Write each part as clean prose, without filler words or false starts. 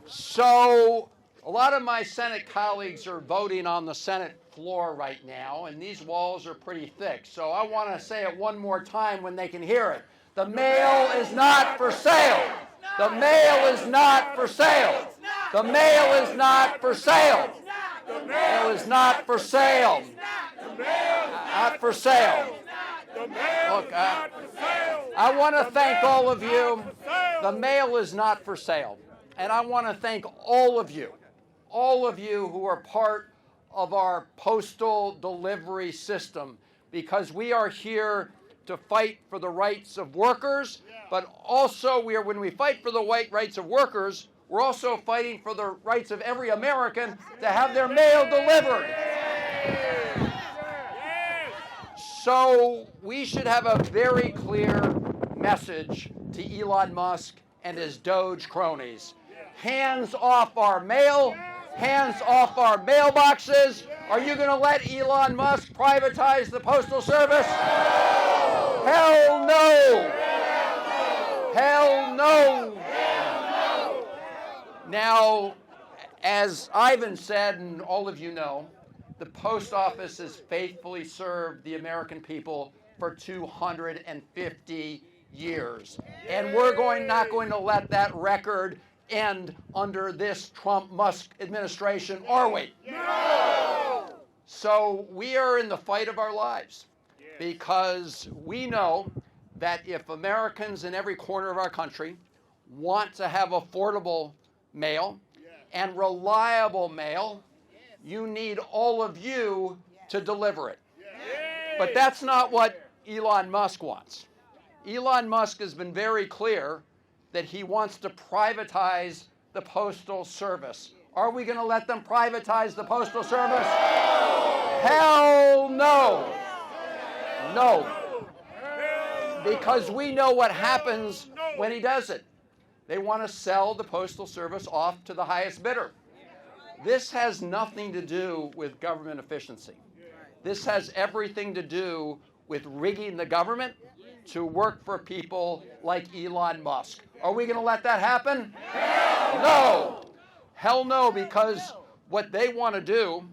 So a lot of my Senate colleagues are voting on the Senate floor right now, and these walls are pretty thick. So I want to say it one more time when they can hear it. The mail is not for sale. The mail is not for sale. The mail is not for sale. The mail is not for sale. Not for sale. Look, I want to thank all of you. The mail is not for sale. And I want to thank all of you who are part of our postal delivery system, because we are here to fight for the rights of workers, but also when we fight for the rights of workers, we're also fighting for the rights of every American to have their mail delivered. So we should have a very clear message to Elon Musk and his Doge cronies. Hands off our mail. Hands off our mailboxes. Are you going to let Elon Musk privatize the Postal Service? Hell no. Hell no. Now, as Ivan said, and all of you know, the post office has faithfully served the American people for 250 years. And we're not going to let that record end under this Trump-Musk administration, are we? No! So we are in the fight of our lives, because we know that if Americans in every corner of our country want to have affordable mail and reliable mail, you need all of you to deliver it. But that's not what Elon Musk wants. Elon Musk has been very clear that he wants to privatize the Postal Service. Are we going to let them privatize the Postal Service? Hell no. No. Because we know what happens when he does it. They want to sell the Postal Service off to the highest bidder. This has nothing to do with government efficiency. This has everything to do with rigging the government to work for people like Elon Musk. Are we going to let that happen? No. Hell no, because what they want to do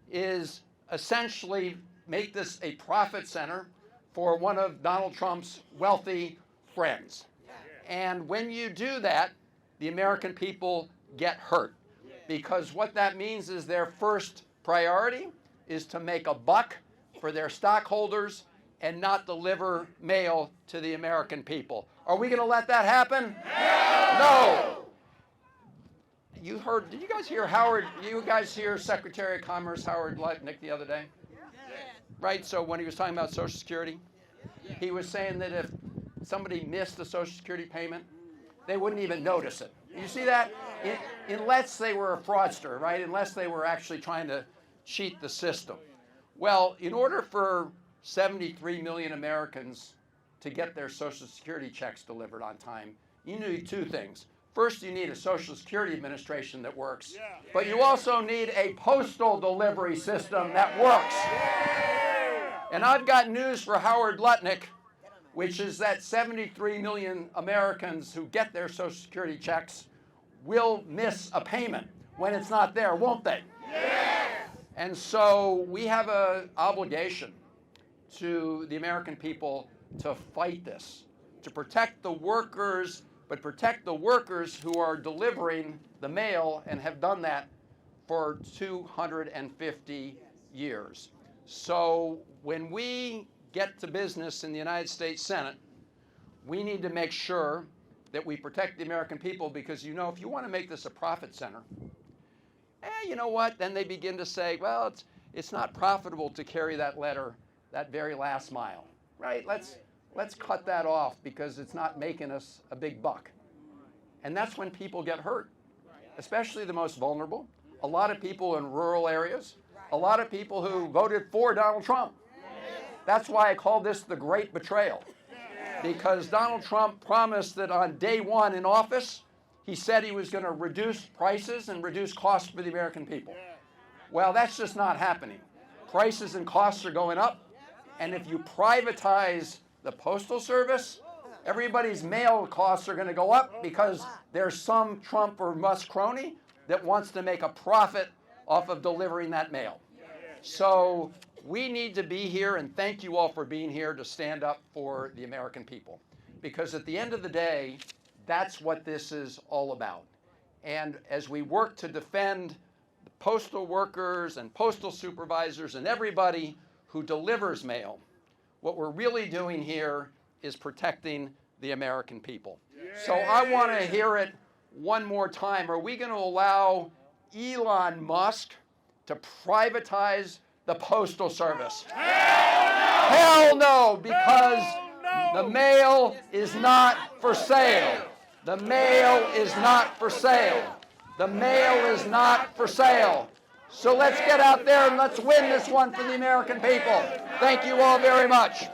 is essentially make this a profit center for one of Donald Trump's wealthy friends. And when you do that, the American people get hurt, because what that means is their first priority is to make a buck for their stockholders and not deliver mail to the American people. Are we going to let that happen? No. Did you guys hear Secretary of Commerce Howard Lutnick the other day? Right, so when he was talking about Social Security, he was saying that if somebody missed the Social Security payment, they wouldn't even notice it. You see that? Unless they were a fraudster, right? Unless they were actually trying to cheat the system. Well, in order for 73 million Americans to get their Social Security checks delivered on time, you need two things. First, you need a Social Security Administration that works, but you also need a postal delivery system that works. And I've got news for Howard Lutnick, which is that 73 million Americans who get their Social Security checks will miss a payment when it's not there, won't they? Yeah. And so we have an obligation to the American people to fight this, to protect the workers, but protect the workers who are delivering the mail and have done that for 250 years. So when we get to business in the United States Senate, we need to make sure that we protect the American people, because, if you want to make this a profit center, you know what? Then they begin to say, well, it's not profitable to carry that letter that very last mile, right? Let's cut that off because it's not making us a big buck. And that's when people get hurt, especially the most vulnerable, a lot of people in rural areas, a lot of people who voted for Donald Trump. That's why I call this the Great Betrayal, because Donald Trump promised that on day one in office, he said he was going to reduce prices and reduce costs for the American people. Well, that's just not happening. Prices and costs are going up, and if you privatize the Postal Service, Everybody's mail costs are going to go up because there's some Trump or Musk crony that wants to make a profit off of delivering that mail. So we need to be here, and thank you all for being here to stand up for the American people. Because at the end of the day, that's what this is all about. And as we work to defend the postal workers and postal supervisors and everybody who delivers mail, what we're really doing here is protecting the American people. So I want to hear it one more time. Are we going to allow Elon Musk to privatize the Postal Service? Hell no, because the mail is not for sale. The mail is not for sale. The mail is not for sale. So let's get out there and let's win this one for the American people. Thank you all very much.